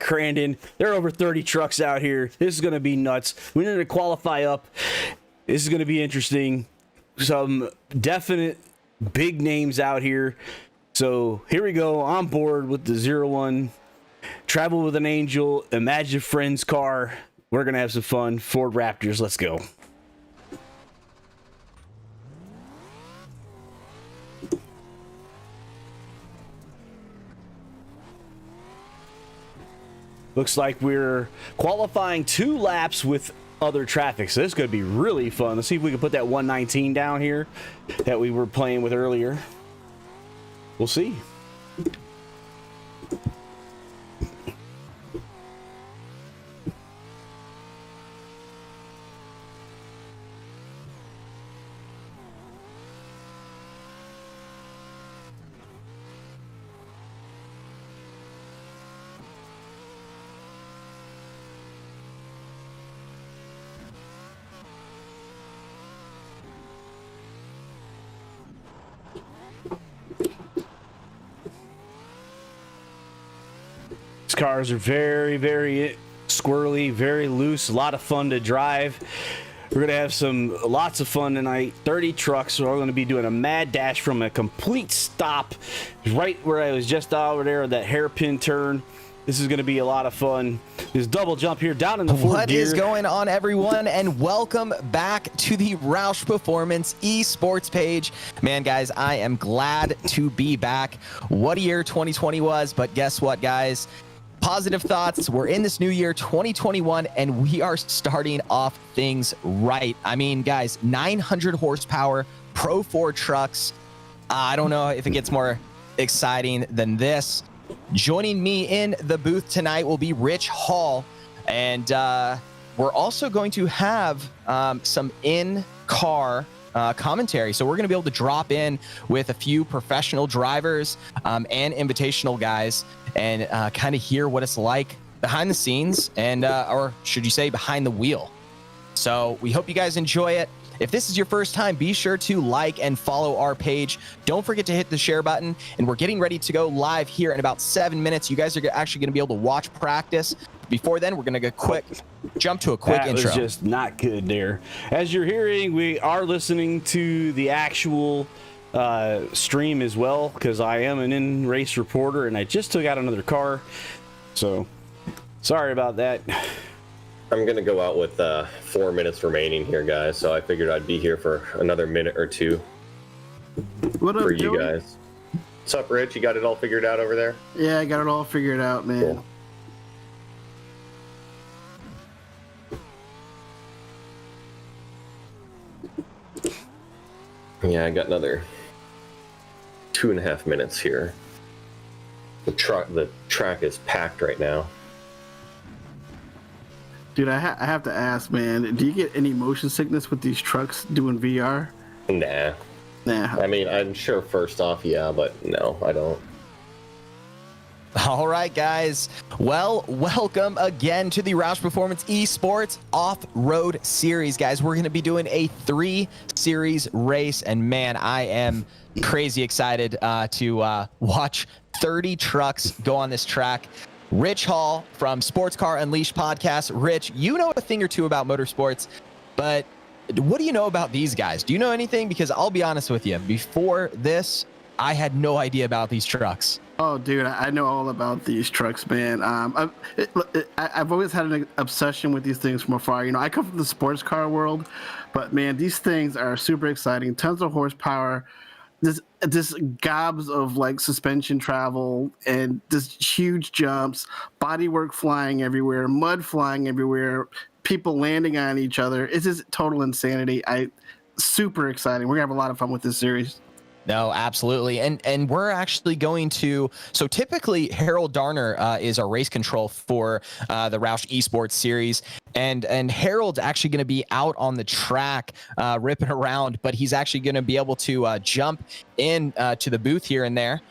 Crandon. There are over 30 trucks out here. This is going to be nuts. We need to qualify up. This is going to be interesting. Some definite big names out here. So here we go, on board with the 01. Travel with an Angel, Imagine Friends car. We're going to have some fun. Ford Raptors, let's go. Looks like we're qualifying 2 laps with other traffic, so this is going to be really fun. Let's see if we can put that 119 down here that we were playing with earlier. We'll see. Cars are very, very squirrely, very loose, a lot of fun to drive. We're gonna have lots of fun tonight. 30 trucks, so we're gonna be doing a mad dash from a complete stop right where I was just over there, that hairpin turn. This is going to be a lot of fun. This double jump here down in the fourth What gear. is going on, everyone, and welcome back to the Roush Performance eSports page. Man, guys, I am glad to be back. What a year 2020 was, but guess what, guys? Positive thoughts. We're in this new year, 2021, and we are starting off things right. I mean, guys, 900 horsepower, Pro 4 trucks. I don't know if it gets more exciting than this. Joining me in the booth tonight will be Rich Hall, and we're also going to have some in-car commentary. So we're going to be able to drop in with a few professional drivers and invitational guys and kind of hear what it's like behind the scenes and, or should you say, behind the wheel. So we hope you guys enjoy it. If this is your first time, be sure to like and follow our page. Don't forget to hit the share button. And we're getting ready to go live here in about 7 minutes. You guys are actually going to be able to watch practice. Before then, we're going to jump to a quick intro. That was just not good there. As you're hearing, we are listening to the actual stream as well, because I am an in-race reporter and I just took out another car. So sorry about that. I'm going to go out with 4 minutes remaining here, guys, so I figured I'd be here for another minute or two for you Joey? guys. What's up, Rich? You got it all figured out over there? Yeah, I got it all figured out, man. Cool. Yeah, I got another 2.5 minutes here. The track is packed right now. Dude, I have to ask, man, do you get any motion sickness with these trucks doing VR? Nah. I mean, I'm sure first off, yeah, but no, I don't. All right, guys. Well, welcome again to the Roush Performance Esports Off-Road Series, guys. We're going to be doing a 3-series race, and man, I am crazy excited to watch 30 trucks go on this track. Rich Hall from Sports Car Unleashed podcast. Rich, you know a thing or two about motorsports, but what do you know about these guys? Do you know anything? Because I'll be honest with you, before this, I had no idea about these trucks. Oh, dude, I know all about these trucks, man. I've always had an obsession with these things from afar. You know, I come from the sports car world, but man, these things are super exciting. Tons of horsepower. This gobs of like suspension travel and this huge jumps, bodywork flying everywhere, mud flying everywhere, people landing on each other. It's just total insanity. Super exciting. We're gonna have a lot of fun with this series. No, absolutely. And we're actually going to, so typically Harold Darner is our race control for the Roush Esports series. And Harold's actually going to be out on the track ripping around, but he's actually going to be able to jump in to the booth here and there.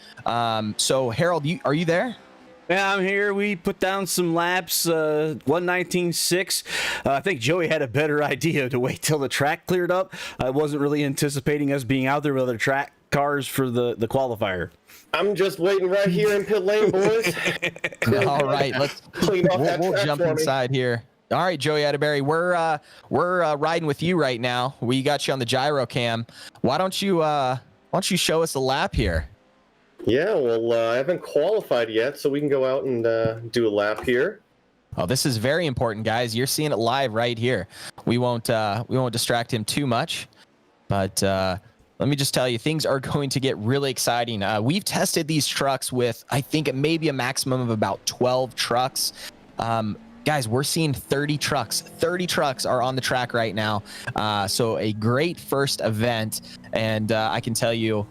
So Harold, are you there? Yeah, I'm here. We put down some laps, 119.6. I think Joey had a better idea to wait till the track cleared up. I wasn't really anticipating us being out there with the track cars for the qualifier? I'm just waiting right here in pit lane, boys. All right, we'll jump inside here. All right, Joey Atterbury, we're riding with you right now. We got you on the gyro cam. Why don't you show us a lap here? Yeah, well, I haven't qualified yet, so we can go out and do a lap here. Oh, this is very important, guys. You're seeing it live right here. We won't distract him too much, but let me just tell you, things are going to get really exciting. We've tested these trucks with, I think, maybe a maximum of about 12 trucks. Guys, we're seeing 30 trucks. 30 trucks are on the track right now. So a great first event. And I can tell you,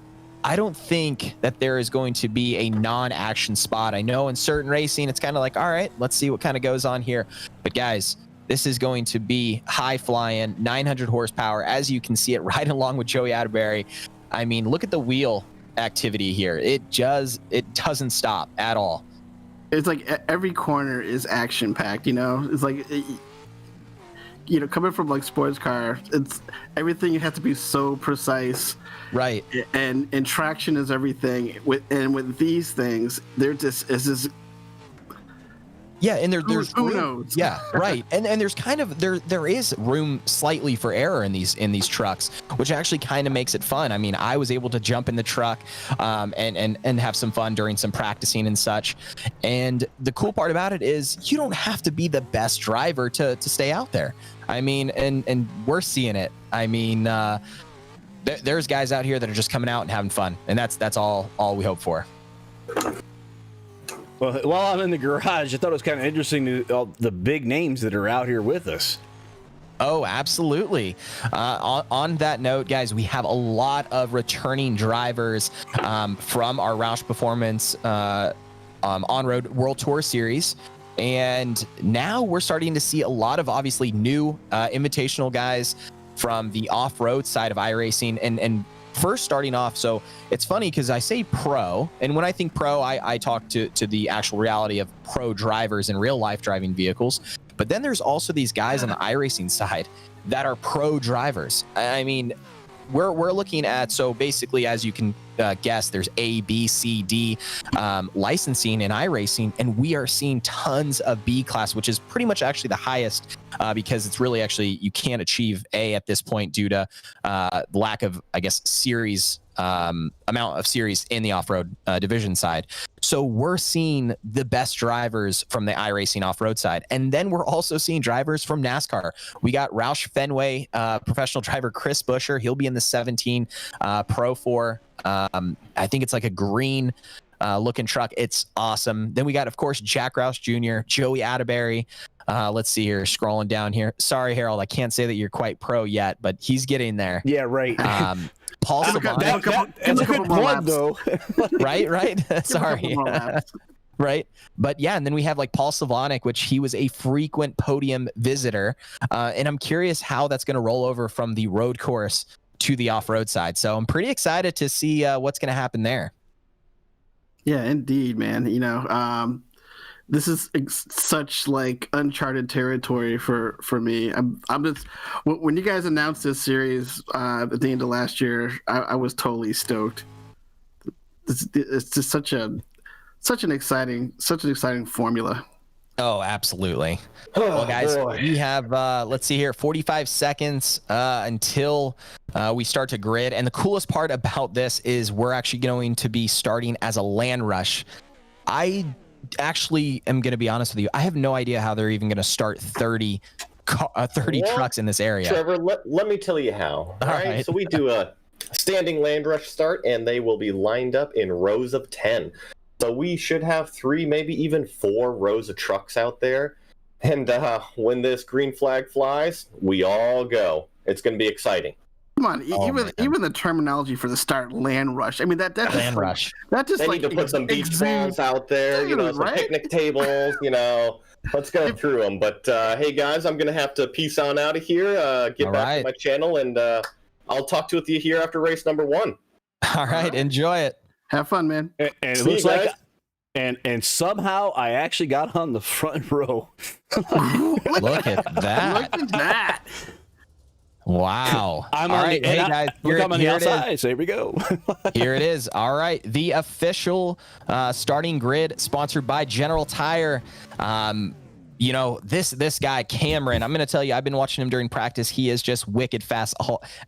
I don't think that there is going to be a non-action spot. I know in certain racing, it's kind of like, all right, let's see what kind of goes on here. But guys, this is going to be high flying, 900 horsepower, as you can see it right along with Joey Atterbury. I mean, look at the wheel activity here. It doesn't stop at all. It's like every corner is action packed, It's like, coming from like sports car, it's everything has to be so precise. Right. And traction is everything. With these things, it's just yeah, and there's who room. knows? Yeah, right. And there's kind of there is room slightly for error in these trucks, which actually kind of makes it fun. I mean, I was able to jump in the truck and have some fun during some practicing and such. And the cool part about it is you don't have to be the best driver to stay out there. I mean, and we're seeing it. I mean, there's guys out here that are just coming out and having fun, and that's all we hope for. Well, while I'm in the garage, I thought it was kind of interesting the big names that are out here with us. Oh, absolutely. On that note, guys, we have a lot of returning drivers from our Roush Performance On-Road World Tour Series. And now we're starting to see a lot of obviously new invitational guys from the off-road side of iRacing. And first starting off, so it's funny because I say pro, and when I think pro, I talk to the actual reality of pro drivers in real life driving vehicles. But then there's also these guys on the iRacing side that are pro drivers. I mean, we're looking at, so basically, as you can guess, there's A, B, C, D licensing in iRacing, and we are seeing tons of B class, which is pretty much actually the highest because it's really actually you can't achieve A at this point due to lack of, I guess, series amount of series in the off-road division side. So we're seeing the best drivers from the iRacing off-road side. And then we're also seeing drivers from NASCAR. We got Roush Fenway, professional driver Chris Buescher. He'll be in the 17 Pro 4. I think it's like a green looking truck. It's awesome. Then we got, of course, Jack Roush Jr., Joey Atterbury. Let's see here, scrolling down here. Sorry, Harold, I can't say that you're quite pro yet, but he's getting there. Yeah, right. Paul Savonic. That's a good plug, though. right? Sorry. Right. But yeah, and then we have like Paul Savonic, which he was a frequent podium visitor. And I'm curious how that's going to roll over from the road course to the off-road side. So I'm pretty excited to see what's going to happen there. Yeah, indeed, man. This is such like uncharted territory for me. I'm just, when you guys announced this series at the end of last year, I was totally stoked. It's just such an exciting formula. Oh, absolutely. Well, guys, we have, let's see here, 45 seconds until we start to grid. And the coolest part about this is we're actually going to be starting as a land rush. I actually am going to be honest with you. I have no idea how they're even going to start 30 trucks in this area. Trevor, let me tell you how. All right. So we do a standing land rush start, and they will be lined up in rows of 10. So we should have 3, maybe even 4 rows of trucks out there. And when this green flag flies, we all go. It's going to be exciting. Come on, even the terminology for the start, land rush. I mean, that's land rush. That just they like need to put some beach balls out there, some right? picnic tables, Let's go through them. But hey, guys, I'm going to have to peace on out of here, get back to my channel, and I'll talk to you here after race number 1. All right, enjoy it. Have fun, man. And it looks like, and somehow I actually got on the front row. Look at that. Look at that. Wow. I'm all on right. the, Hey, and guys. look, I'm on the here it is. outside. So here we go. Here it is. All right. The official starting grid sponsored by General Tire. You know, this guy, Cameron, I'm going to tell you, I've been watching him during practice. He is just wicked fast.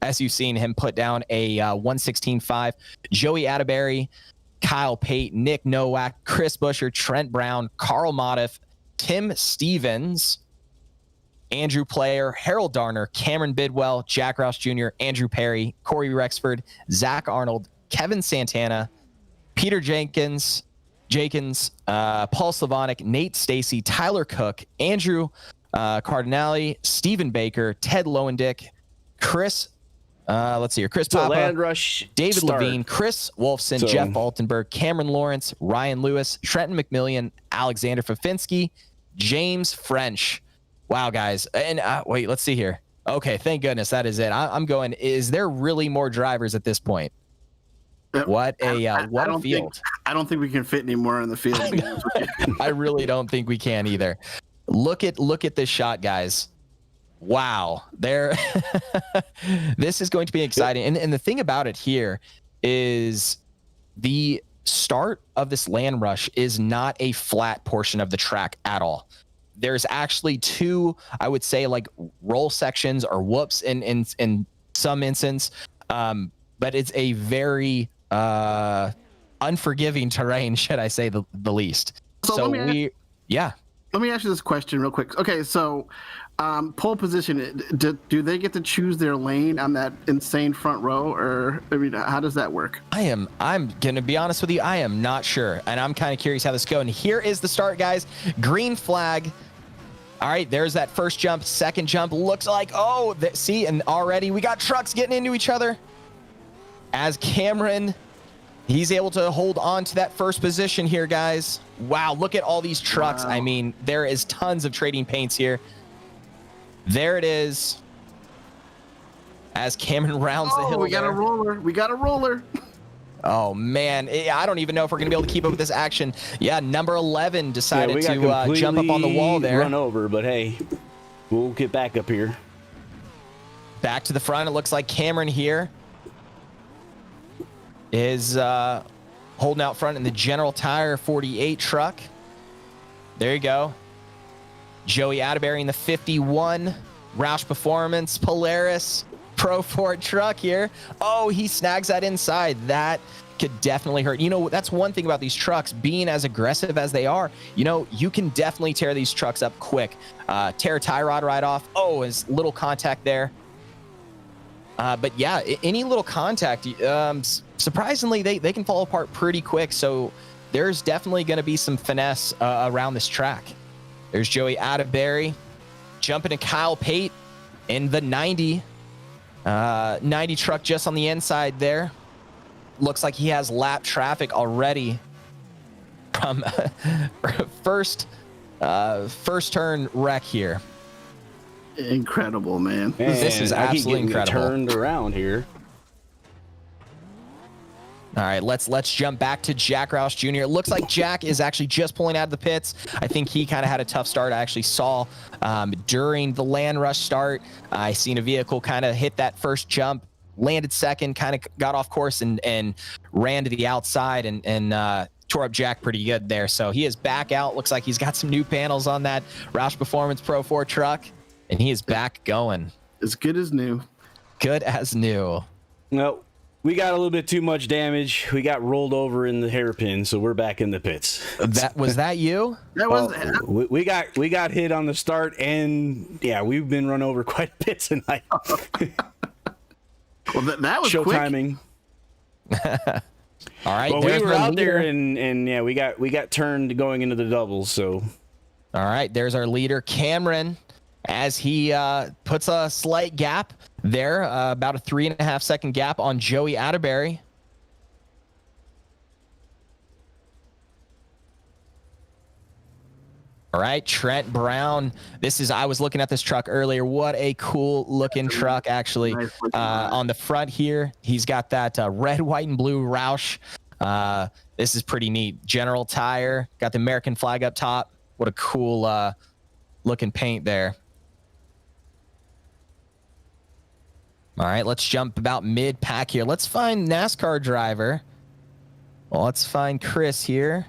As you've seen him put down a 1:16.5. Joey Atterbury, Kyle Pate, Nick Nowak, Chris Busher, Trent Brown, Carl Mottef, Tim Stevens, Andrew Player, Harold Darner, Cameron Bidwell, Jack Roush Jr., Andrew Perry, Corey Rexford, Zach Arnold, Kevin Santana, Peter Jenkins, Paul Slavonic, Nate Stacy, Tyler Cook, Andrew Cardinale, Stephen Baker, Ted Lowendick, Chris Chris So Papa, Land Rush David start. Levine, Chris Wolfson, So- Jeff Altenberg, Cameron Lawrence, Ryan Lewis, Trenton McMillian, Alexander Fafinski, James French. Wow, guys. And wait, let's see here. Okay, thank goodness that is it. I'm going, is there really more drivers at this point? What a field. I don't think we can fit any more in the field. I really don't think we can either. Look at this shot, guys. Wow. There this is going to be exciting. And the thing about it here is the start of this land rush is not a flat portion of the track at all. There's actually two, I would say, like roll sections or whoops in some instance. But it's a very unforgiving terrain, should I say the least. So let me ask you this question real quick. Okay, so pole position, do they get to choose their lane on that insane front row, or I mean, how does that work? I'm gonna be honest with you, I am not sure, and I'm kind of curious how this goes. And here is the start, guys. Green flag. All right, there's that first jump. Second jump looks like, see, and already we got trucks getting into each other. As Cameron, he's able to hold on to that first position here, guys. Wow, look at all these trucks. Wow. I mean, there is tons of trading paints here. There it is. As Cameron rounds the hill. We got a roller. We got a roller. Oh, man. I don't even know if we're going to be able to keep up with this action. Yeah, number 11 decided to jump up on the wall there. Run over, but hey, we'll get back up here. Back to the front. It looks like Cameron here is holding out front in the General Tire 48 truck. There you go. Joey Atterbury in the 51 Roush Performance Polaris Pro Ford truck here. Oh, he snags that inside. That could definitely hurt. You know, that's one thing about these trucks being as aggressive as they are. You know, you can definitely tear these trucks up quick. Tear a tie rod right off. Oh, his little contact there. But yeah, any little contact, surprisingly, they can fall apart pretty quick. So there's definitely going to be some finesse around this track. There's Joey Atterbury jumping to Kyle Pate in the 90 truck just on the inside there. Looks like he has lap traffic already from first turn wreck here. Incredible, man. This is absolutely incredible. Turned around here. All right, let's jump back to Jack Roush Jr. It looks like Jack is actually just pulling out of the pits. I think he kind of had a tough start. I actually saw during the land rush start, I seen a vehicle kind of hit that first jump, landed second, kind of got off course and ran to the outside and tore up Jack pretty good there. So he is back out. Looks like he's got some new panels on that Roush Performance Pro 4 truck, and he is back going. As good as new. Good as new. No. We got a little bit too much damage. We got rolled over in the hairpin, so we're back in the pits. Was that you? That was we got hit on the start, and yeah, we've been run over quite a bit tonight. Well, that was show quick. timing. All right, well, we were out there, and yeah, we got turned going into the doubles. So, all right, there's our leader, Cameron, as he puts a slight gap there, about a 3.5 second gap on Joey Atterbury. All right, Trent Brown. I was looking at this truck earlier. What a cool looking truck, actually. On the front here, he's got that red, white, and blue Roush. This is pretty neat. General Tire, got the American flag up top. What a cool looking paint there. All right, let's jump about mid-pack here. Let's find NASCAR driver. Well, let's find Chris here.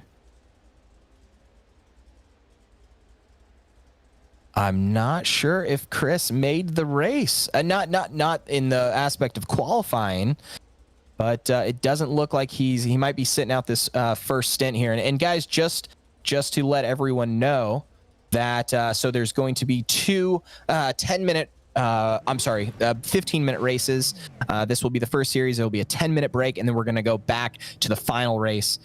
I'm not sure if Chris made the race. Not in the aspect of qualifying, but it doesn't look like he might be sitting out this first stint here. And guys, just to let everyone know that so there's going to be two 15-minute races. This will be the first series. It'll be a 10-minute break, and then we're going to go back to the final race.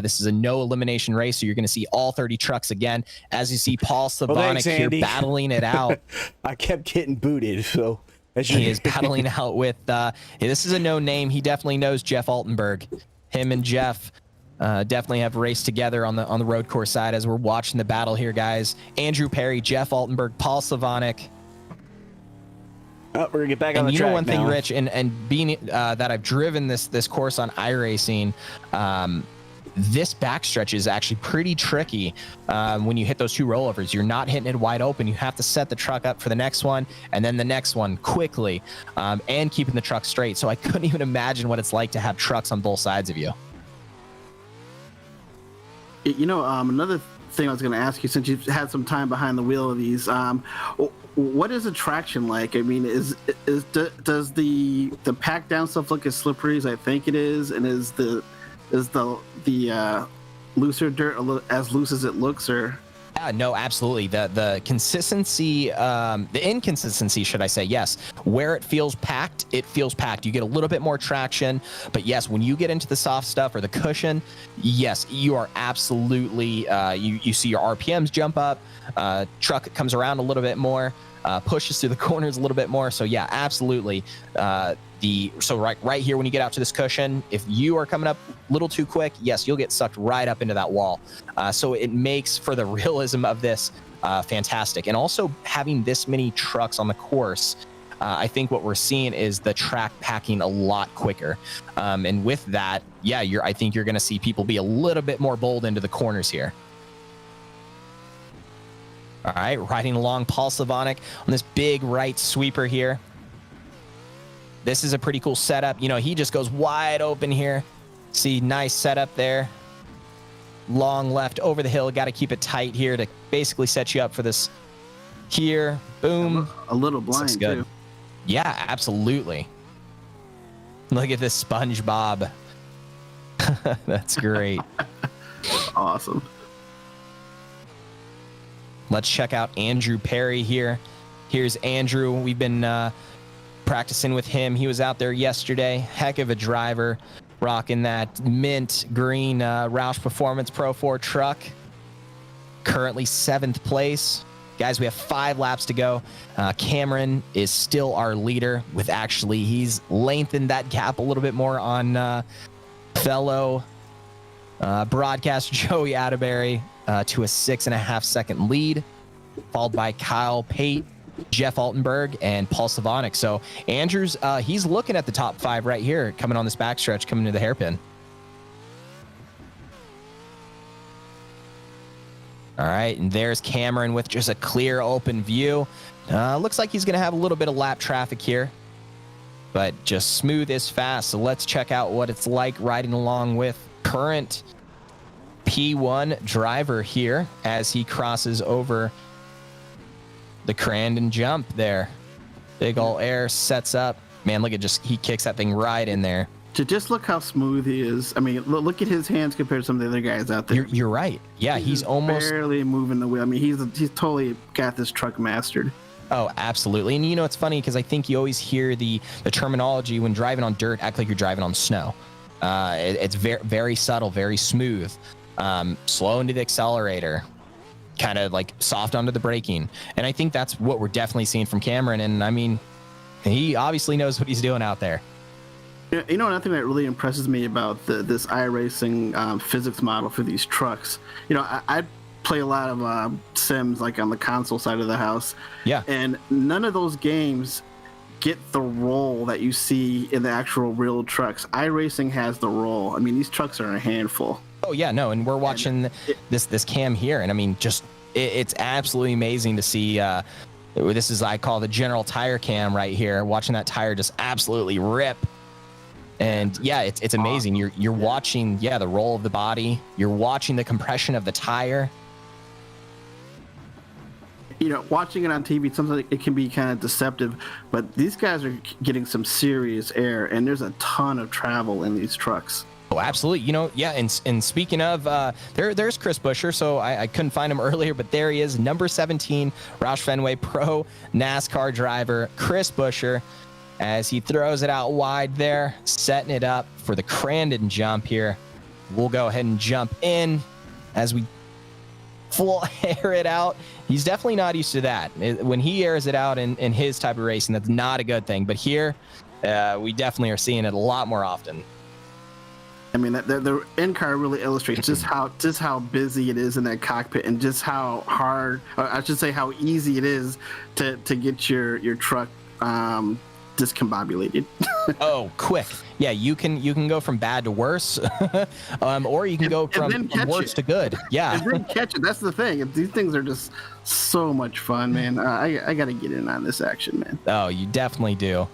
This is a no elimination race, so you're going to see all 30 trucks again. As you see, Paul Slavonic here battling it out. I kept getting booted, so he is battling out with. This is a no name. He definitely knows Jeff Altenberg. Him and Jeff definitely have raced together on the road course side as we're watching the battle here, guys. Andrew Perry, Jeff Altenberg, Paul Slavonic. Oh, we're gonna get back on the track. You know one thing, now. Rich, and being that I've driven this course on iRacing, this backstretch is actually pretty tricky. When you hit those two rollovers, you're not hitting it wide open. You have to set the truck up for the next one, and then the next one quickly, and keeping the truck straight. So I couldn't even imagine what it's like to have trucks on both sides of you. You know, another thing I was going to ask you, since you've had some time behind the wheel of these, what is the traction like? I mean, does the pack down stuff look as slippery as I think it is, and is the looser dirt as loose as it looks, or? No, absolutely. The consistency, the inconsistency, should I say, yes. Where it feels packed, it feels packed. You get a little bit more traction, but yes, when you get into the soft stuff or the cushion, yes, you are absolutely, you see your RPMs jump up, truck comes around a little bit more, pushes through the corners a little bit more. So yeah, absolutely. So right here, when you get out to this cushion, if you are coming up a little too quick, yes, you'll get sucked right up into that wall. So it makes for the realism of this fantastic. And also having this many trucks on the course, I think what we're seeing is the track packing a lot quicker. And with that, yeah, I think you're going to see people be a little bit more bold into the corners here. All right, riding along Paul Slavonic on this big right sweeper here. This is a pretty cool setup. You know, he just goes wide open here. See, nice setup there. Long left over the hill. Got to keep it tight here to basically set you up for this here. Boom. A little blind, too. Yeah, absolutely. Look at this SpongeBob. That's great. Awesome. Let's check out Andrew Perry here. Here's Andrew. We've been practicing with him. He was out there yesterday. Heck of a driver, rocking that mint green Roush Performance Pro 4 truck. Currently 7th place. Guys, we have 5 laps to go. Cameron is still our leader with he's lengthened that gap a little bit more on fellow broadcaster Joey Atterbury to a 6.5 second lead, followed by Kyle Pate, Jeff Altenberg, and Paul Slavonic. So Andrews, he's looking at the top 5 right here, coming on this backstretch, coming to the hairpin. All right, and there's Cameron with just a clear open view. Looks like he's going to have a little bit of lap traffic here, but just smooth as fast. So let's check out what it's like riding along with current P1 driver here as he crosses over the Crandon jump there. Big ol' air sets up. Man, look at he kicks that thing right in there. To just look how smooth he is. I mean, look at his hands compared to some of the other guys out there. You're right. Yeah, he's almost barely moving the wheel. I mean, he's totally got this truck mastered. Oh, absolutely. And you know, it's funny because I think you always hear the terminology when driving on dirt, act like you're driving on snow. It's very, very subtle, very smooth. Slow into the accelerator, kind of like soft onto the braking. And I think that's what we're definitely seeing from Cameron. And I mean, he obviously knows what he's doing out there. You know, another thing that really impresses me about this iRacing physics model for these trucks, you know, I play a lot of Sims, like on the console side of the house. Yeah. And none of those games get the roll that you see in the actual real trucks. iRacing has the roll. I mean, these trucks are a handful. Oh yeah, no, and we're watching this cam here, and I mean, just it's absolutely amazing to see This is, I call the general tire cam right here, watching that tire just absolutely rip. And yeah, it's amazing. You're watching, the roll of the body. You're watching the compression of the tire. You know, watching it on TV, sometimes it can be kind of deceptive, but these guys are getting some serious air, and there's a ton of travel in these trucks. Oh, absolutely. You know, yeah. And speaking of, there's Chris Buescher. So I couldn't find him earlier, but there he is, number 17, Roush Fenway Pro NASCAR driver, Chris Buescher, as he throws it out wide there, setting it up for the Crandon jump here. We'll go ahead and jump in as we full air it out. He's definitely not used to that. When he airs it out in his type of racing, that's not a good thing. But here, we definitely are seeing it a lot more often. I mean, the end car really illustrates just how busy it is in that cockpit, and just how hard, or I should say, how easy it is to get your truck discombobulated. Oh, quick! Yeah, you can go from bad to worse, or you can go from worse to good. Yeah, and then catch it. That's the thing. These things are just so much fun, man. I got to get in on this action, man. Oh, you definitely do.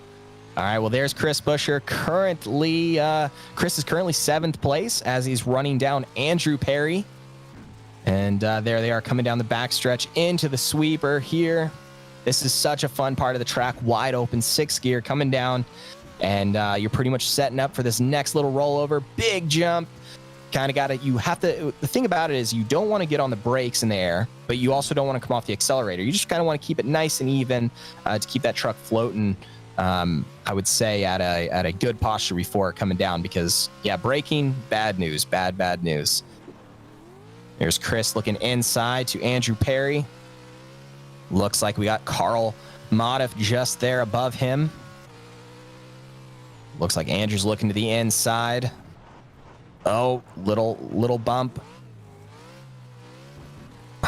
All right, well, there's Chris Buescher. Chris is currently 7th place as he's running down Andrew Perry. And there they are coming down the backstretch into the sweeper here. This is such a fun part of the track. Wide open, 6th gear coming down. And you're pretty much setting up for this next little rollover. Big jump. Kind of got to, the thing about it is you don't want to get on the brakes in the air, but you also don't want to come off the accelerator. You just kind of want to keep it nice and even to keep that truck floating. I would say at a good posture before coming down, because braking, bad news, bad news. There's Chris looking inside to Andrew Perry. Looks like we got Carl Modoff just there above him. Looks like Andrew's looking to the inside. Oh, little bump.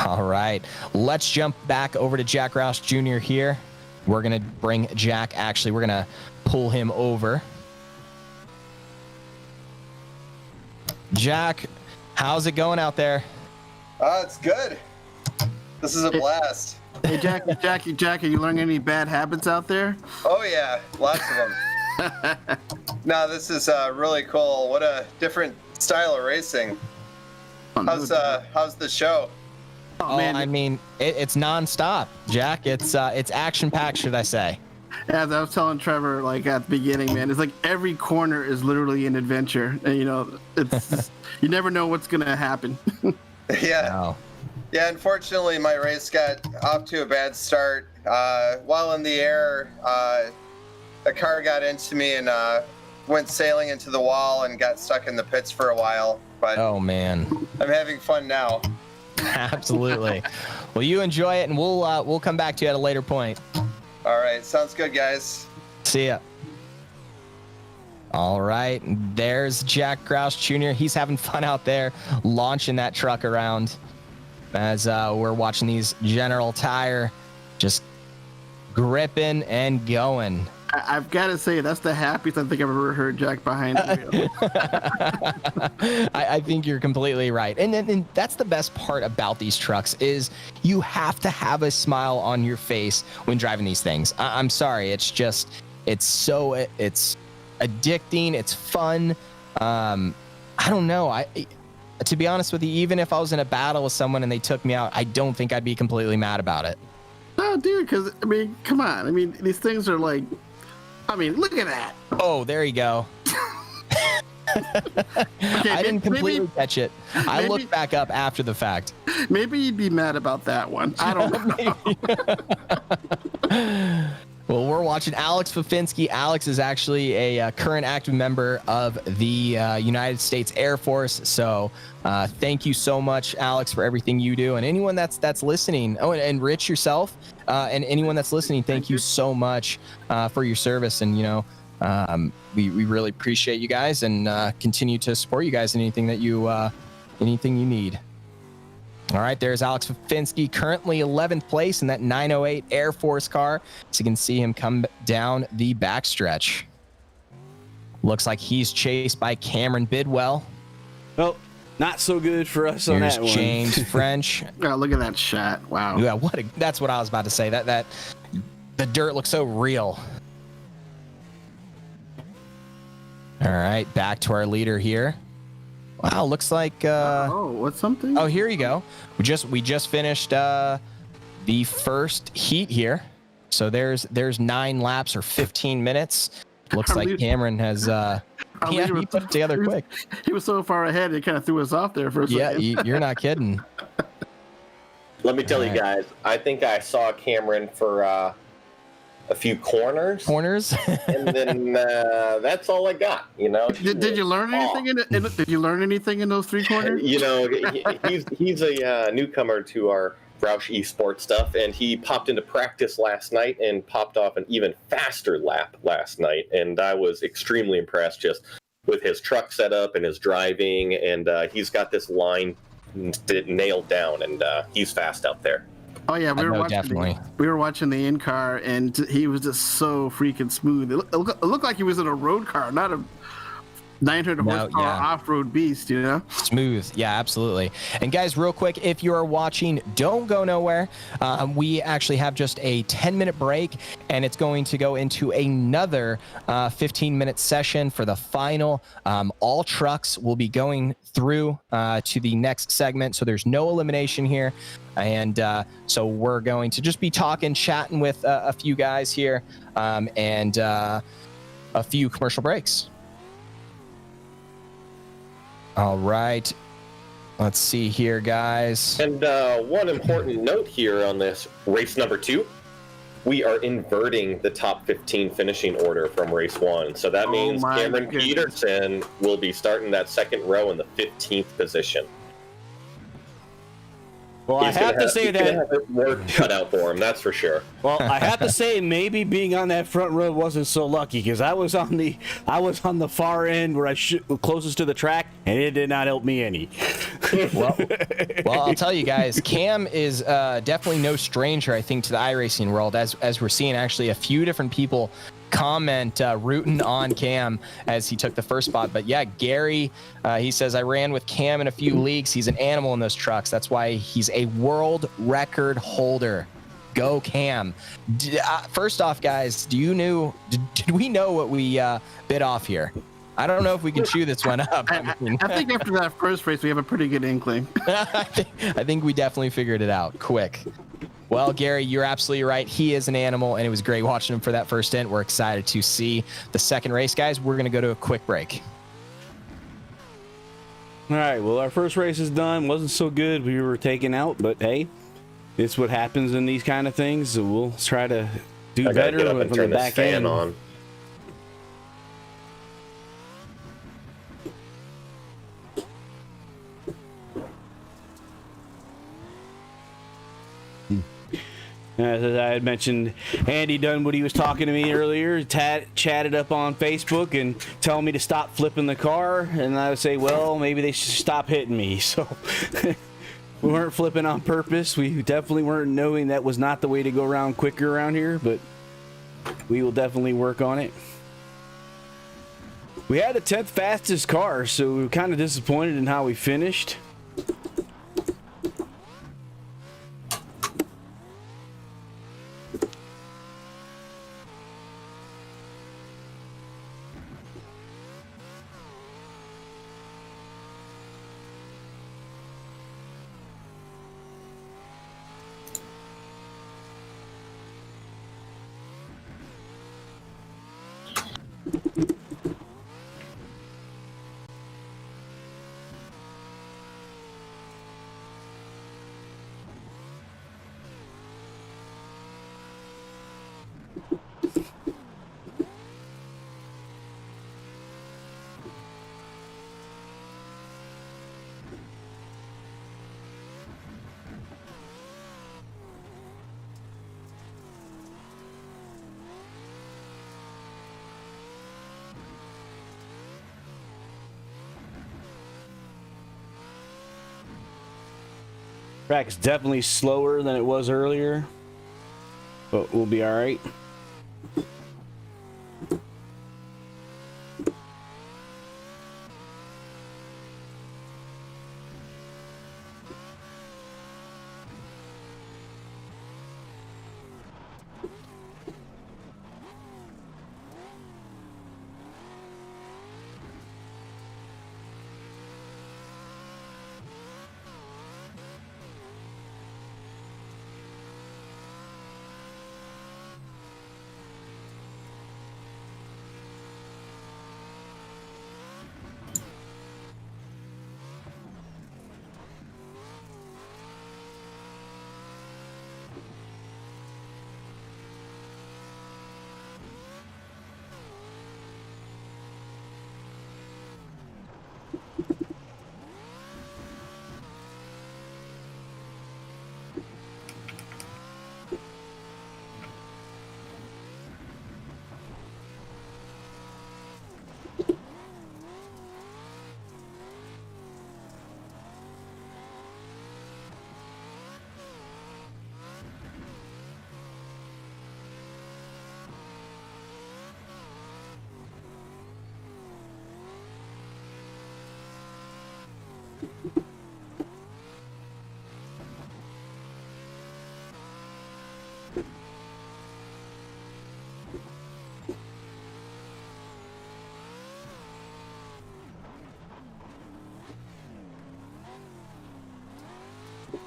All right, let's jump back over to Jack Roush Jr. here. We're going to bring Jack. Actually, we're going to pull him over. Jack, how's it going out there? It's good. This is a blast. Hey, Jack, are you learning any bad habits out there? Oh, yeah. Lots of them. No, this is really cool. What a different style of racing. How's the show? Oh, man. I mean, it's nonstop, Jack. It's action-packed, should I say? As I was telling Trevor, like at the beginning, man, it's like every corner is literally an adventure, and it's you never know what's gonna happen. Yeah. Wow. Yeah. Unfortunately, my race got off to a bad start. While in the air, a car got into me and went sailing into the wall and got stuck in the pits for a while. But oh man, I'm having fun now. Absolutely. Well, you enjoy it, and we'll come back to you at a later point. All right, sounds good, guys. See ya. All right, there's Jack Roush Jr. He's having fun out there, launching that truck around as we're watching these General Tire just gripping and going. I've got to say, that's the happiest I think I've ever heard Jack behind the wheel. I think you're completely right. And that's the best part about these trucks is you have to have a smile on your face when driving these things. I'm sorry. It's addicting. It's fun. I don't know. To be honest with you, even if I was in a battle with someone and they took me out, I don't think I'd be completely mad about it. No, dude, because, I mean, come on. I mean, these things are like, I mean, look at that. Oh, there you go. Okay, I didn't completely catch it. I looked back up after the fact. Maybe you'd be mad about that one. I don't know. Well, we're watching Alex Fafinski. Alex is actually a current active member of the United States Air Force. So thank you so much, Alex, for everything you do. And anyone that's listening, and Rich yourself, and anyone that's listening, thank you so much for your service. And, we really appreciate you guys and continue to support you guys in anything that anything you need. All right, there's Alex Fafinski, currently 11th place in that 908 Air Force car. So you can see him come down the backstretch. Looks like he's chased by Cameron Bidwell. Well, Not so good for us on Here's that one. James French. Oh, look at that shot. Wow. Yeah, that's what I was about to say. That the dirt looks so real. All right, back to our leader here. Wow, looks like what's something? oh, here you go. We just finished the first heat here. So there's 9 laps or 15 minutes. Looks like Cameron has he put it together quick. He was so far ahead, it kind of threw us off there for a second. Yeah, you're not kidding. Let me tell you guys, I think I saw Cameron for a few corners, and then that's all I got. You know. Did you learn anything did you learn anything in those 3 corners? You know, he's a newcomer to our Roush eSports stuff, and he popped into practice last night and popped off an even faster lap last night, and I was extremely impressed just with his truck setup and his driving, and he's got this line nailed down, and he's fast out there. Oh yeah, we were watching the in car, and he was just so freaking smooth. It looked like he was in a road car, not a 900 horsepower off-road beast, you know? Smooth. Yeah, absolutely. And guys, real quick, if you are watching, don't go nowhere. We actually have just a 10-minute break, and it's going to go into another 15-minute session for the final. All trucks will be going through to the next segment, so there's no elimination here. And so we're going to just be chatting with a few guys here, and a few commercial breaks. All right. Let's see here, guys. And one important note here on this race number 2, we are inverting the top 15 finishing order from race 1. So that means Cameron Peterson will be starting that second row in the 15th position. Well, I have to say that work cut out for him, that's for sure. Well, I have to say maybe being on that front row wasn't so lucky, because I was on the far end where closest to the track, and it did not help me any. Well, I'll tell you guys, Cam is definitely no stranger, I think, to the iRacing world, as we're seeing actually a few different people comment rooting on Cam as he took the first spot. But yeah, Gary, he says, I ran with Cam in a few leagues. He's an animal in those trucks. That's why he's a world record holder. Go Cam. First off, guys, did we know what we bit off here? I don't know if we can chew this one up. I think after that first race, we have a pretty good inkling. I think we definitely figured it out quick. Well, Gary, you're absolutely right. He is an animal, and it was great watching him for that first stint. We're excited to see the second race, guys. We're going to go to a quick break. All right, well, our first race is done. Wasn't so good. We were taken out, but hey, it's what happens in these kind of things. So we'll try to do better from the back end. On. As I had mentioned, Andy Dunwoody was talking to me earlier, chatted up on Facebook and telling me to stop flipping the car, and I would say, well, maybe they should stop hitting me. So we weren't flipping on purpose. We definitely weren't knowing that was not the way to go around quicker around here, but we will definitely work on it. We had the 10th fastest car, so we were kind of disappointed in how we finished. Track's definitely slower than it was earlier, but we'll be all right.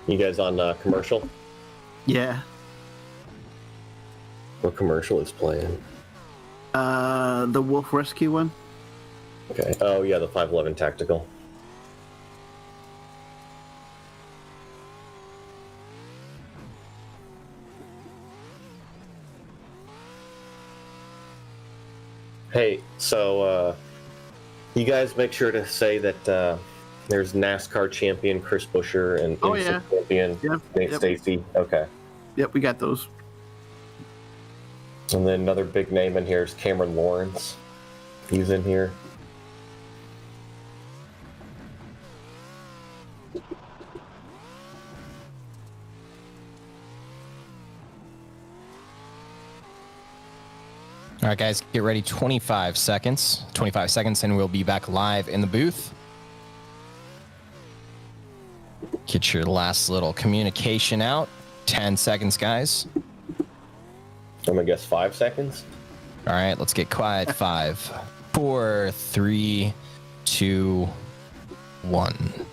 You guys on commercial? Yeah. What commercial is playing? The Wolf Rescue one. Okay. Oh yeah, the 511 tactical. Hey, so you guys make sure to say that there's NASCAR champion Chris Buescher and IMSA champion Nate Stacy. Okay. Yep, we got those. And then another big name in here is Cameron Lawrence. He's in here. All right, guys, get ready. 25 seconds. 25 seconds, and we'll be back live in the booth. Get your last little communication out. 10 seconds, guys. I'm gonna guess 5 seconds. All right, let's get quiet. 5, 4, 3, 2, 1.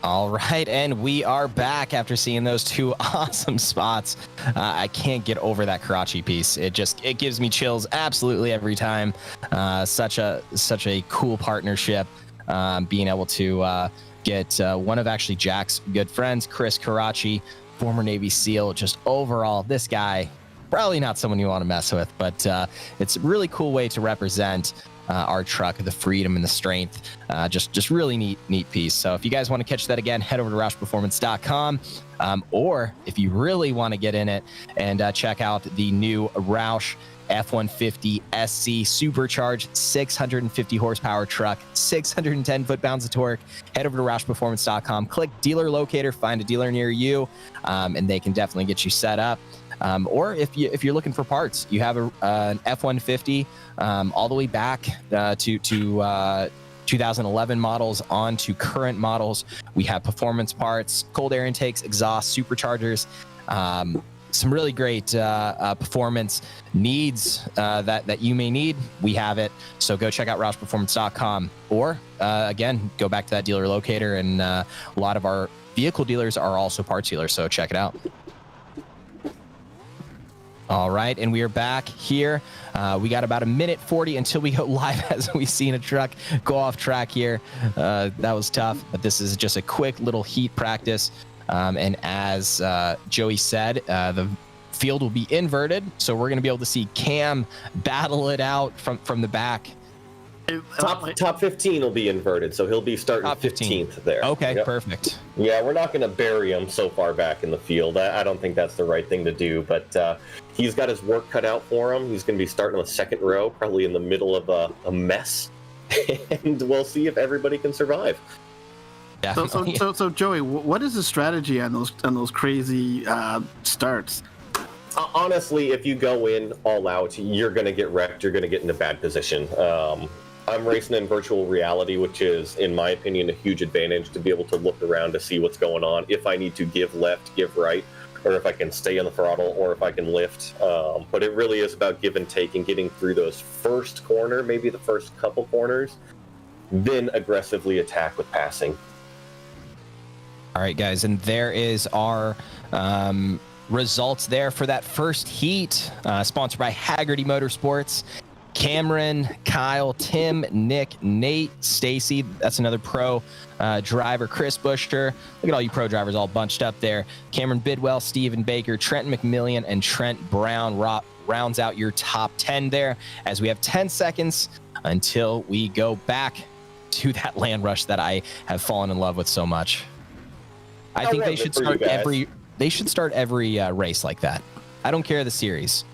All right, and we are back after seeing those two awesome spots. I can't get over that Karachi piece. It gives me chills absolutely every time. Such a cool partnership. Being able to get one of actually Jack's good friends, Chris Karachi, former Navy SEAL. Just overall, this guy, probably not someone you want to mess with, but it's a really cool way to represent our truck, the freedom and the strength. Just really neat piece. So if you guys want to catch that again, head over to RoushPerformance.com. Or if you really want to get in it and check out the new Roush F-150 SC supercharged 650 horsepower truck, 610 foot-pounds of torque, head over to RoushPerformance.com, click dealer locator, find a dealer near you, and they can definitely get you set up. Or if you're looking for parts, you have an F-150 all the way back to 2011 models on to current models. We have performance parts, cold air intakes, exhaust, superchargers, some really great performance needs that you may need. We have it. So go check out RoushPerformance.com, or again, go back to that dealer locator. And a lot of our vehicle dealers are also parts dealers, so check it out. All right, and we are back here. We got about 1:40 until we go live, as we've seen a truck go off track here. That was tough, but this is just a quick little heat practice. And as Joey said, the field will be inverted, so we're going to be able to see Cam battle it out from the back. Top 15 will be inverted, so he'll be starting 15th there. Okay, yep. Perfect. Yeah, we're not going to bury him so far back in the field. I don't think that's the right thing to do, but he's got his work cut out for him. He's going to be starting on the second row, probably in the middle of a mess, and we'll see if everybody can survive. So Joey, what is the strategy on those crazy starts? Honestly, if you go in all out, you're going to get wrecked. You're going to get in a bad position. I'm racing in virtual reality, which is, in my opinion, a huge advantage to be able to look around to see what's going on. If I need to give left, give right, or if I can stay on the throttle, or if I can lift. But it really is about give and take and getting through those first corner, maybe the first couple corners, then aggressively attack with passing. All right, guys, and there is our results there for that first heat, sponsored by Haggerty Motorsports. Cameron, Kyle, Tim, Nick, Nate, Stacy, that's another pro driver, Chris Buescher. Look at all you pro drivers all bunched up there. Cameron Bidwell, Steven Baker, Trenton McMillian, and Trent Brown rounds out your top 10 there, as we have 10 seconds until we go back to that land rush that I have fallen in love with so much. I think they should start every race like that. I don't care the series,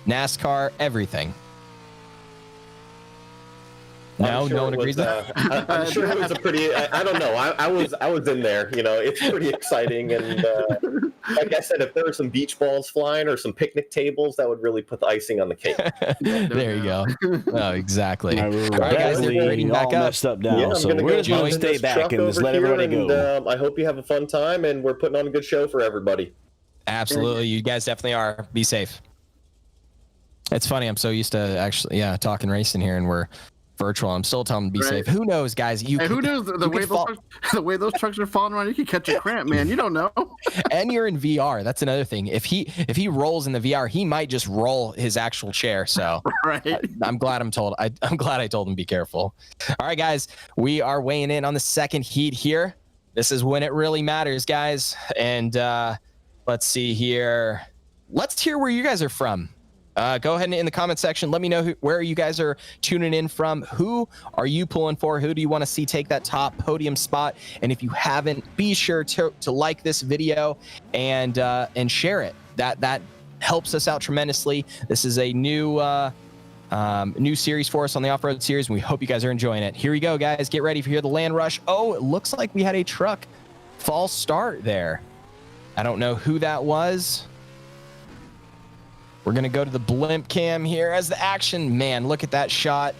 NASCAR, everything. No one agrees with that. I'm sure it was a pretty. I don't know. I was in there. You know, it's pretty exciting, and Like I said, if there were some beach balls flying or some picnic tables, that would really put the icing on the cake. There you go. Oh, exactly. All right, All right, guys, definitely they're reading back all up. messed up now, Yeah, I'm so gonna we're go just going to jump in stay this back truck and just over let here, everybody and go. I hope you have a fun time, and we're putting on a good show for everybody. Absolutely. You guys definitely are. Be safe. It's funny. I'm so used to actually, talking racing here, and we're virtual. I'm still telling them to be safe. Who knows, guys? Who knows the way those trucks are falling around? You could catch a cramp, man. You don't know. And you're in VR. That's another thing. If he rolls in the VR, he might just roll his actual chair. So right. I'm glad I'm glad I told him be careful. All right, guys, we are weighing in on the second heat here. This is when it really matters, guys. And let's see here. Let's hear where you guys are from. Go ahead and in the comment section, let me know where you guys are tuning in from. Who are you pulling for? Who do you want to see take that top podium spot? And if you haven't, be sure to like this video and share it. That helps us out tremendously. This is a new series for us on the off-road series, and we hope you guys are enjoying it. Here we go, guys. Get ready for the land rush. Oh, it looks like we had a truck false start there. I don't know who that was. We're going to go to the blimp cam here as the action. Man, look at that shot.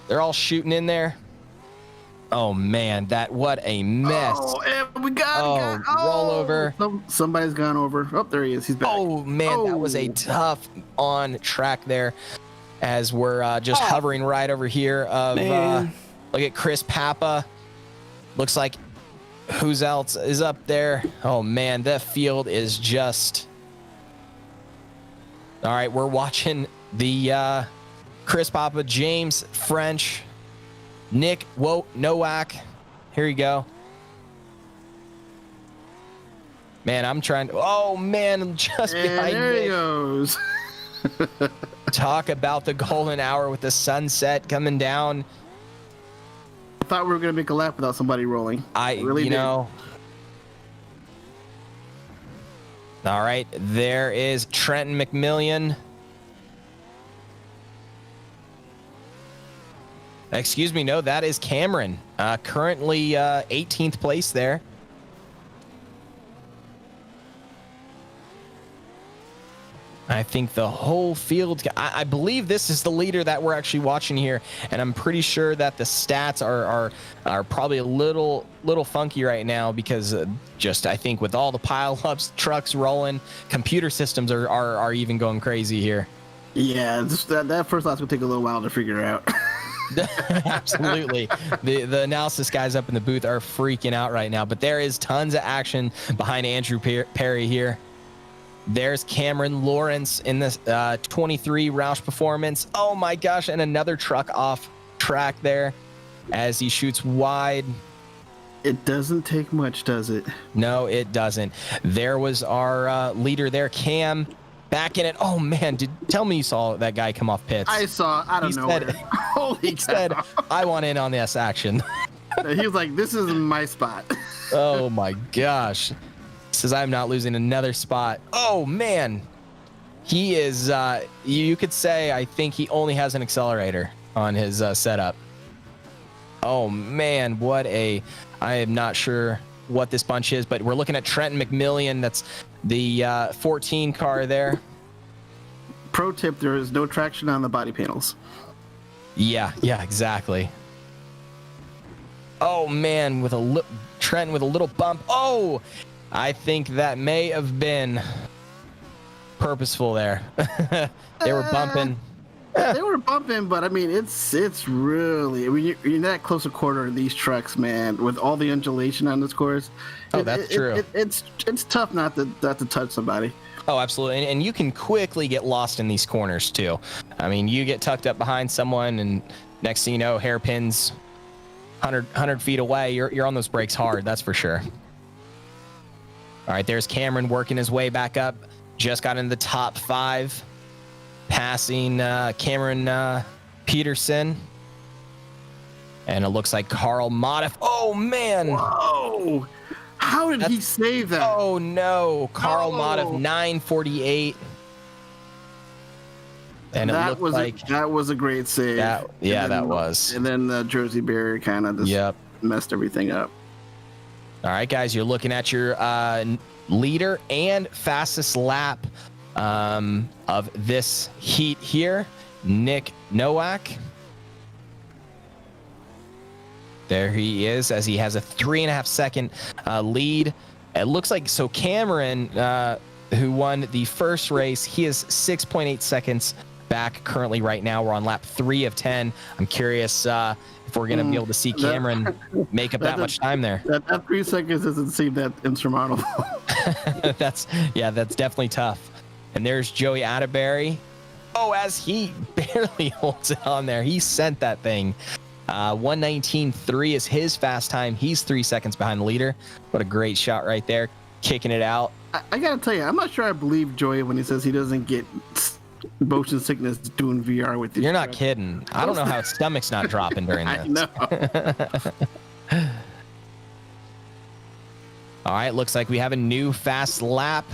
They're all shooting in there. Oh, man, what a mess. Oh, and we got roll over. Somebody's gone over. Oh, there he is. He's back. Oh, man, that was a tough on track there as we're just hovering right over here. Look at Chris Papa. Looks like who's else is up there. Oh, man, the field is just... All right, we're watching the Chris Papa, James French, Nick Nowak. Here you go. Man, I'm trying to... Oh, man, just behind there Nick. He goes. Talk about the golden hour with the sunset coming down. I thought we were going to make a lap without somebody rolling. You know... All right, there is Trenton McMillian. Excuse me, no, that is Cameron. Currently 18th place there. I think the whole field, I believe this is the leader that we're actually watching here, and I'm pretty sure that the stats are probably a little funky right now because just I think with all the pile-ups, trucks rolling, computer systems are even going crazy here. Yeah, that first lap's gonna take a little while to figure out. Absolutely. The analysis guys up in the booth are freaking out right now, but there is tons of action behind Andrew Perry here. There's Cameron Lawrence in this 23 Roush Performance. Oh my gosh, and another truck off track there as he shoots wide. It doesn't take much, does it? No, it doesn't. There was our leader there, Cam, back in it. Oh man, tell me you saw that guy come off pits. I saw. I don't know. He said, I want in on this action. He was like, this is my spot. Oh my gosh. Says I'm not losing another spot. Oh man, he is you could say I think he only has an accelerator on his setup. Oh man, I am not sure what this bunch is, but we're looking at Trenton McMillian. That's the 14 car there. Pro tip, there is no traction on the body panels. Yeah, exactly. Oh man, Trenton with a little bump. Oh, I think that may have been purposeful there. They were bumping. They were bumping, but I mean, it's really. I mean, you're in that close a quarter of these trucks, man, with all the undulation on this course. Oh, that's true. It's tough not to touch somebody. Oh, absolutely, and you can quickly get lost in these corners too. I mean, you get tucked up behind someone, and next thing you know, hairpins 100 feet away. You're on those brakes hard, that's for sure. All right, there's Cameron working his way back up. Just got into the top 5, passing Cameron Peterson. And it looks like Carl Modoff. Oh, man. Whoa. How did he save that? Oh, no. Carl Modoff, 948. And that was a great save. That was. And then the Jersey barrier kind of just messed everything up. All right, guys, you're looking at your leader and fastest lap of this heat here, Nick Nowak. There he is, as he has a 3.5 second lead. It looks like, so Cameron, who won the first race, he is 6.8 seconds back currently right now. We're on lap 3 of 10. I'm curious if we're going to be able to see Cameron make up that much time there. That 3 seconds doesn't seem that insurmountable. That's definitely tough. And there's Joey Atterbury. Oh, as he barely holds it on there. He sent that thing. 1:19.3 is his fast time. He's 3 seconds behind the leader. What a great shot right there. Kicking it out. I got to tell you, I'm not sure I believe Joey when he says he doesn't get motion sickness doing VR with you. You're not kidding. I don't know how his stomach's not dropping during this. I know. All right, looks like we have a new fast lap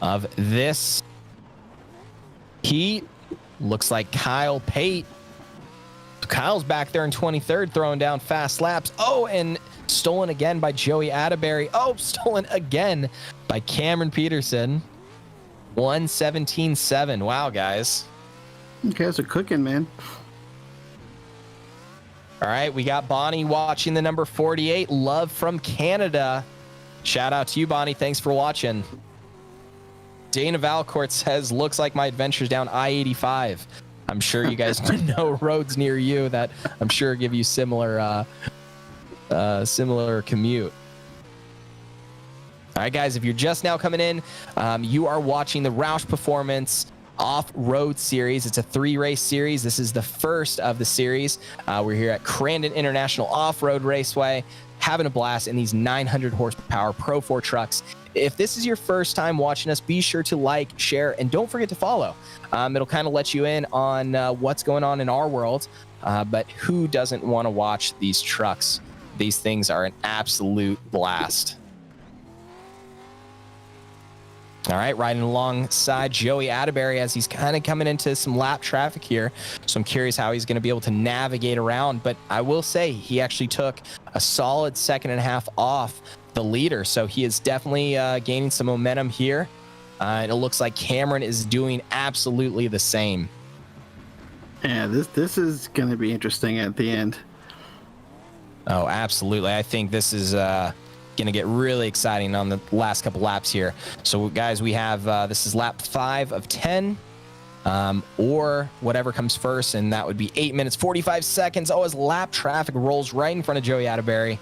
of this heat. Looks like Kyle Pate. Kyle's back there in 23rd, throwing down fast laps. Oh, and stolen again by Joey Atterbury. Oh, stolen again by Cameron Peterson. 1:17.7. Wow, guys. You guys are cooking, man. All right, we got Bonnie watching the number 48. Love from Canada. Shout out to you, Bonnie. Thanks for watching. Dana Valcourt says, looks like my adventure's down I-85. I'm sure you guys know roads near you that I'm sure give you similar commute. All right, guys, if you're just now coming in, you are watching the Roush Performance Off-Road Series. It's a 3-race series. This is the first of the series. We're here at Crandon International Off-Road Raceway, having a blast in these 900 horsepower Pro 4 trucks. If this is your first time watching us, be sure to like, share, and don't forget to follow. It'll kind of let you in on what's going on in our world, but who doesn't want to watch these trucks? These things are an absolute blast. All right, riding alongside Joey Atterbury as he's kind of coming into some lap traffic here. So I'm curious how he's going to be able to navigate around. But I will say he actually took a solid 2.5 seconds off the leader. So he is definitely gaining some momentum here. And it looks like Cameron is doing absolutely the same. Yeah, this is going to be interesting at the end. Oh, absolutely. I think this is going to get really exciting on the last couple laps here. So, guys, we have this is lap 5 of 10, or whatever comes first, and that would be 8 minutes, 45 seconds. Oh, as lap traffic rolls right in front of Joey Atterbury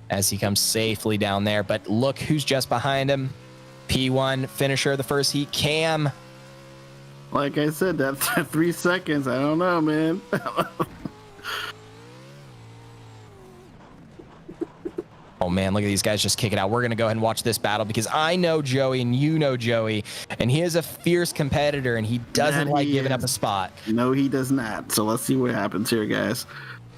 as he comes safely down there. But look who's just behind him. P1 finisher of the first heat, Cam. Like I said, that's 3 seconds. I don't know, man. Oh, man, look at these guys just kick it out. We're going to go ahead and watch this battle because I know Joey and you know Joey, and he is a fierce competitor, and he doesn't like giving up a spot. No, he does not. So let's see what happens here, guys.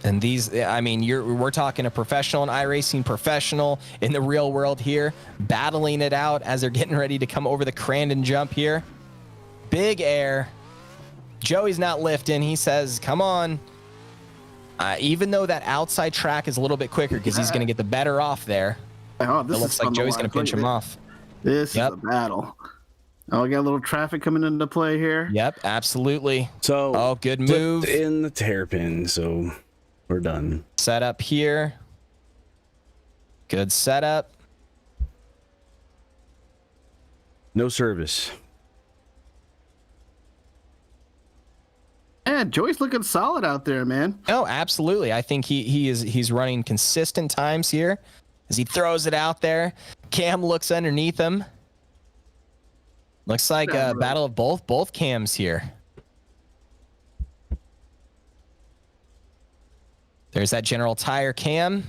And these, I mean, we're talking a professional, an iRacing professional in the real world here, battling it out as they're getting ready to come over the Crandon jump here. Big air. Joey's not lifting. He says, come on. Even though that outside track is a little bit quicker because he's going to get the better off there. Oh, this it looks like Joey's going to pinch him off. This is a battle. Oh, we got a little traffic coming into play here. Yep, absolutely. So, oh, good move. In the hairpin, so we're done. Setup here. Good setup. No service. Yeah, Joey's looking solid out there, man. Oh, absolutely. I think he's running consistent times here as he throws it out there. Cam looks underneath him. Looks like a battle of both Cams here. There's that General Tire Cam.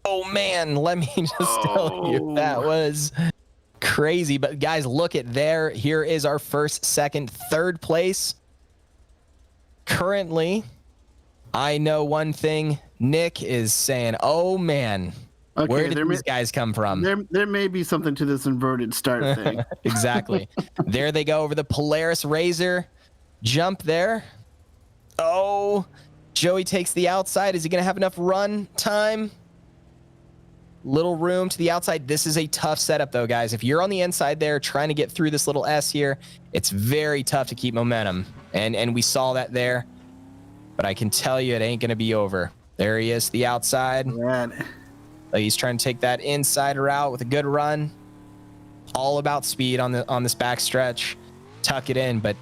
Oh man, let me just tell you, that was crazy. But guys, look at there. Here is our first, second, third place. Currently, I know one thing. Nick is saying, oh man, okay, where did these guys come from? There may be something to this inverted start thing. Exactly. There they go over the Polaris Razor. Jump there. Oh, Joey takes the outside. Is he going to have enough run time? Little room to the outside. This is a tough setup, though, guys. If you're on the inside there trying to get through this little S here, it's very tough to keep momentum. And we saw that there. But I can tell you it ain't going to be over. There he is to the outside. Man. He's trying to take that inside route with a good run. All about speed on this back stretch. Tuck it in, but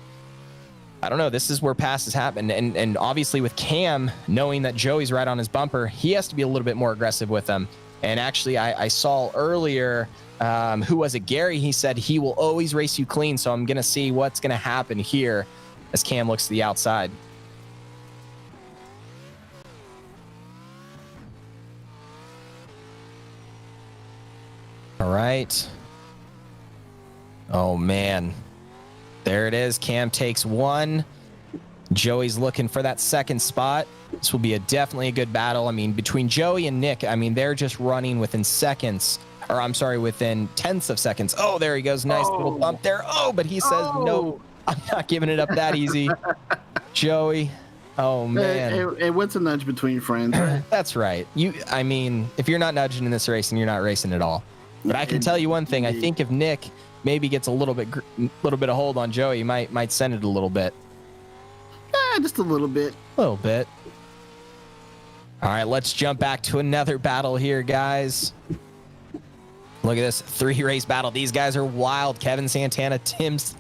I don't know. This is where passes happen. And obviously with Cam, knowing that Joey's right on his bumper, he has to be a little bit more aggressive with them. And actually, I saw earlier, who was it? Gary, he said he will always race you clean. So I'm going to see what's going to happen here as Cam looks to the outside. All right. Oh, man. There it is. Cam takes one. Joey's looking for that second spot. This will be definitely a good battle. I mean, between Joey and Nick, I mean, they're just running within seconds. Or I'm sorry, within tenths of seconds. Oh, there he goes. Nice little bump there. Oh, but he says, no, I'm not giving it up that easy. Joey. Oh, man. Hey, what's a nudge between friends? Right? That's right. I mean, if you're not nudging in this race, then you're not racing at all. But I can tell you one thing. I think if Nick maybe gets a little bit of hold on Joey, he might send it a little bit. Just a little bit. A little bit. All right, let's jump back to another battle here, guys. Look at this 3-race battle. These guys are wild. Kevin Santana,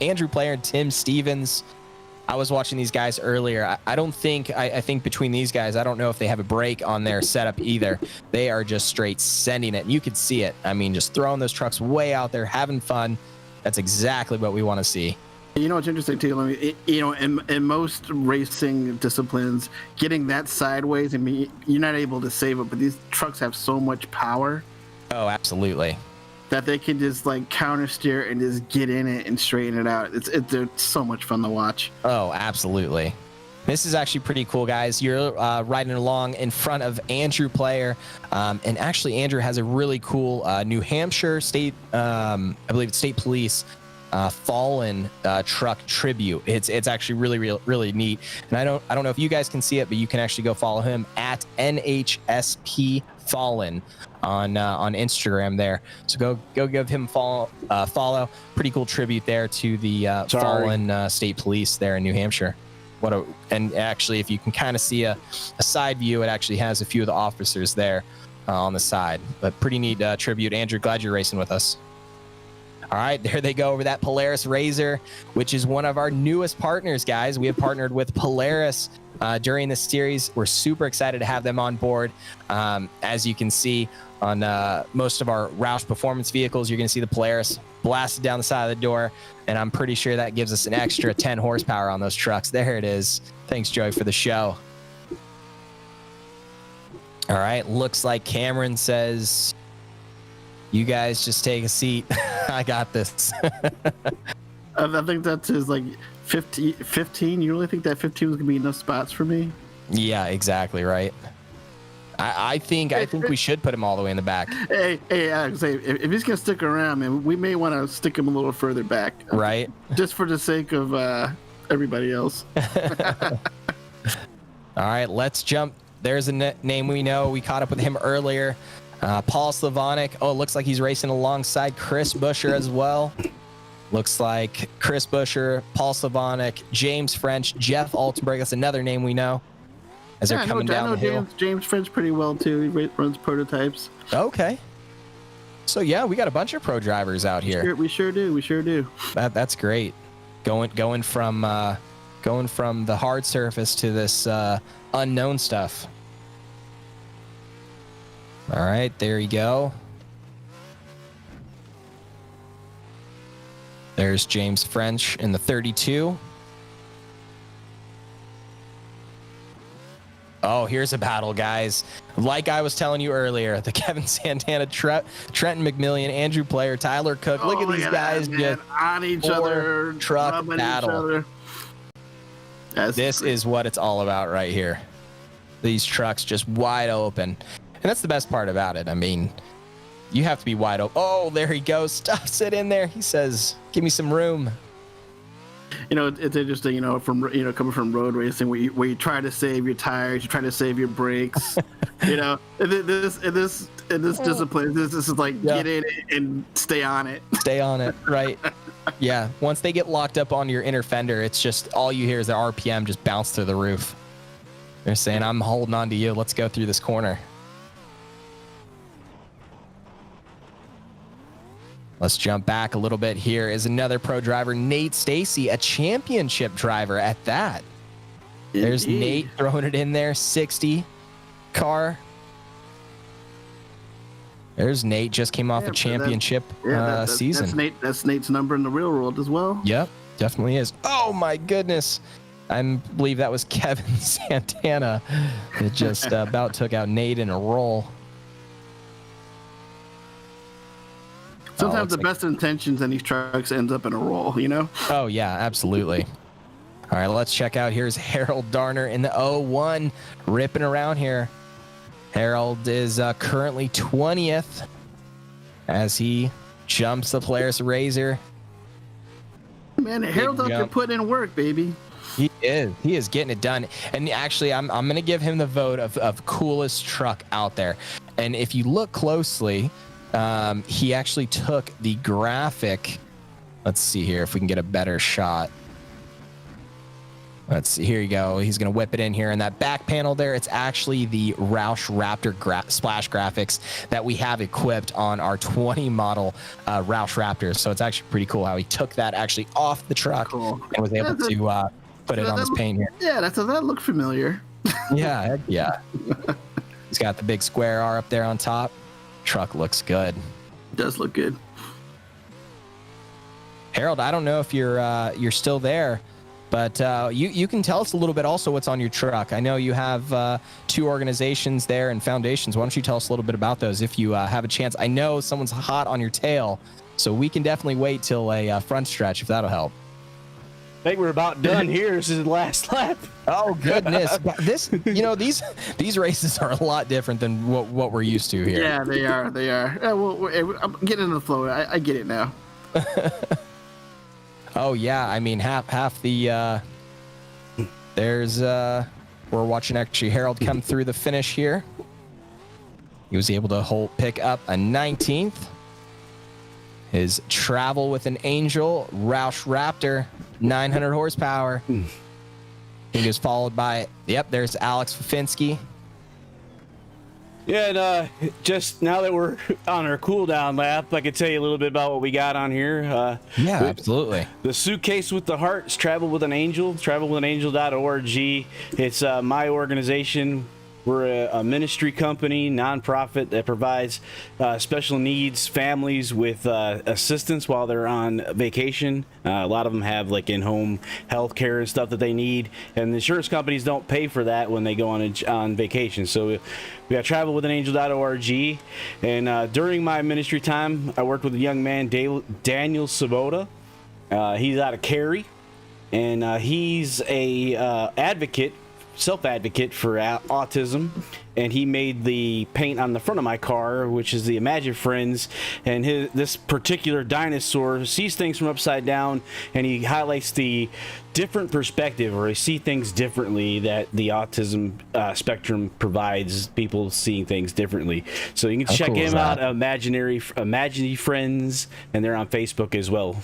Andrew Player, and Tim Stevens. I was watching these guys earlier. I think between these guys, I don't know if they have a break on their setup either. They are just straight sending it. And you could see it. I mean, just throwing those trucks way out there, having fun. That's exactly what we want to see. You know what's interesting too? I mean, in most racing disciplines, getting that sideways, I mean, you're not able to save it. But these trucks have so much power. Oh, absolutely. That they can just like counter steer and just get in it and straighten it out. They're so much fun to watch. Oh, absolutely. This is actually pretty cool, guys. You're riding along in front of Andrew Player. And actually, Andrew has a really cool New Hampshire State, I believe it's State Police, fallen truck tribute. It's actually really neat. And I don't know if you guys can see it, but you can actually go follow him at NHSP Fallen on Instagram there. So go give him follow. Pretty cool tribute there to the fallen state police there in New Hampshire. And actually, if you can kind of see a side view, it actually has a few of the officers there on the side. But pretty neat tribute. Andrew, glad you're racing with us. All right, there they go over that Polaris Razor, which is one of our newest partners, guys. We have partnered with Polaris during this series. We're super excited to have them on board. As you can see on most of our Roush Performance vehicles, you're going to see the Polaris blasted down the side of the door, and I'm pretty sure that gives us an extra 10 horsepower on those trucks. There it is. Thanks, Joey, for the show. All right, looks like Cameron says, you guys just take a seat. I got this. I think that's his like 15. You really think that 15 was gonna be enough spots for me? Yeah, exactly right. I think we should put him all the way in the back. Hey, Alex, if he's gonna stick around, man, we may want to stick him a little further back. Right. Just for the sake of everybody else. All right, let's jump. There's a name we know. We caught up with him earlier. Paul Slavonic. Oh, it looks like he's racing alongside Chris Busher as well. Looks like Chris Busher, Paul Slavonic, James French, Jeff Altenberg. That's another name we know as they're coming down the hill. James French pretty well too. He runs prototypes. Okay. So yeah, we got a bunch of pro drivers out here. We sure do. That's great. Going from the hard surface to this unknown stuff. All right, there you go. There's James French in the 32. Oh, here's a battle, guys. Like I was telling you earlier, the Kevin Santana, Trenton McMillian, Andrew Player, Tyler Cook. Look at these guys just on each other, truck battle. This is what it's all about right here. These trucks just wide open. And that's the best part about it. I mean, you have to be wide open. Oh, there he goes. Stuffs it in there. He says, give me some room. it's interesting, from coming from road racing, where you try to save your tires, you try to save your brakes, in this discipline, this is like get in and stay on it. Stay on it, right? Yeah. Once they get locked up on your inner fender, it's just all you hear is the RPM just bounce through the roof. They're saying, "I'm holding on to you. Let's go through this corner." Let's jump back a little bit. Here is another pro driver, Nate Stacy, a championship driver at that. There's Indeed. Nate throwing it in there, 60 car. There's Nate, just came off a championship season. That's Nate's number in the real world as well. Yep, definitely is. Oh my goodness. I believe that was Kevin Santana that just about took out Nate in a roll. Sometimes the best intentions in these trucks ends up in a roll, Oh, yeah, absolutely. All right, let's check out. Here's Harold Darner in the 01, ripping around here. Harold is currently 20th as he jumps the Polaris Razor. Man, Harold's out there putting in work, baby. He is. He is getting it done. And actually, I'm going to give him the vote of coolest truck out there. And if you look closely, he actually took the graphic. Let's see here if we can get a better shot. Let's see. Here you go. He's going to whip it in here. And that back panel there, it's actually the Roush Raptor splash graphics that we have equipped on our 20 model Roush Raptors. So it's actually pretty cool how he took that actually off the truck and was able to put it on his paint here. Yeah, that look familiar. Yeah, heck yeah. He's got the big square R up there on top. Truck looks good. It does look good. Harold, I don't know if you're still there, but you can tell us a little bit also what's on your truck. I know you have 2 organizations there and foundations. Why don't you tell us a little bit about those if you have a chance? I know someone's hot on your tail, so we can definitely wait till a front stretch if that'll help. I think we're about done here. This is the last lap. Oh goodness! These races are a lot different than what we're used to here. Yeah, they are. They are. I'm getting in the flow. I get it now. Oh yeah, I mean half the there's we're watching actually Harold come through the finish here. He was able to pick up a 19th. His Travel with an Angel Roush Raptor, 900 horsepower. He was followed by, there's Alex Fafinski. Yeah, and just now that we're on our cool down lap, I could tell you a little bit about what we got on here. Yeah, absolutely. The Suitcase with the Heart is Travel with an Angel, travelwithanangel.org. It's my organization. We're a ministry company, nonprofit that provides special needs families with assistance while they're on vacation. A lot of them have like in-home health care and stuff that they need, and the insurance companies don't pay for that when they go on vacation. So we got travelwithanangel.org, and during my ministry time, I worked with a young man, Daniel Sabota. He's out of Cary, and he's a self-advocate for autism, and he made the paint on the front of my car, which is the Imagine Friends, and this particular dinosaur sees things from upside down, and he highlights the different perspective, or he see things differently that the autism spectrum provides people seeing things differently. So you can check him out, Imaginary Friends, and they're on Facebook as well.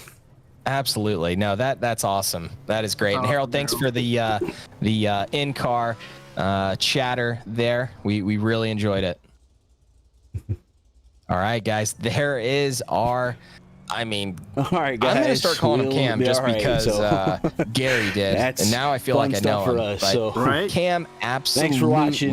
Absolutely. No, that's awesome. That is great. And Harold, thanks for the in-car chatter there. We really enjoyed it. All right, guys. There is our. I mean, all right, guys. I'm gonna start calling him Cam just because Gary did, and now I feel like I know him. For us, Cam, absolutely. Thanks for watching.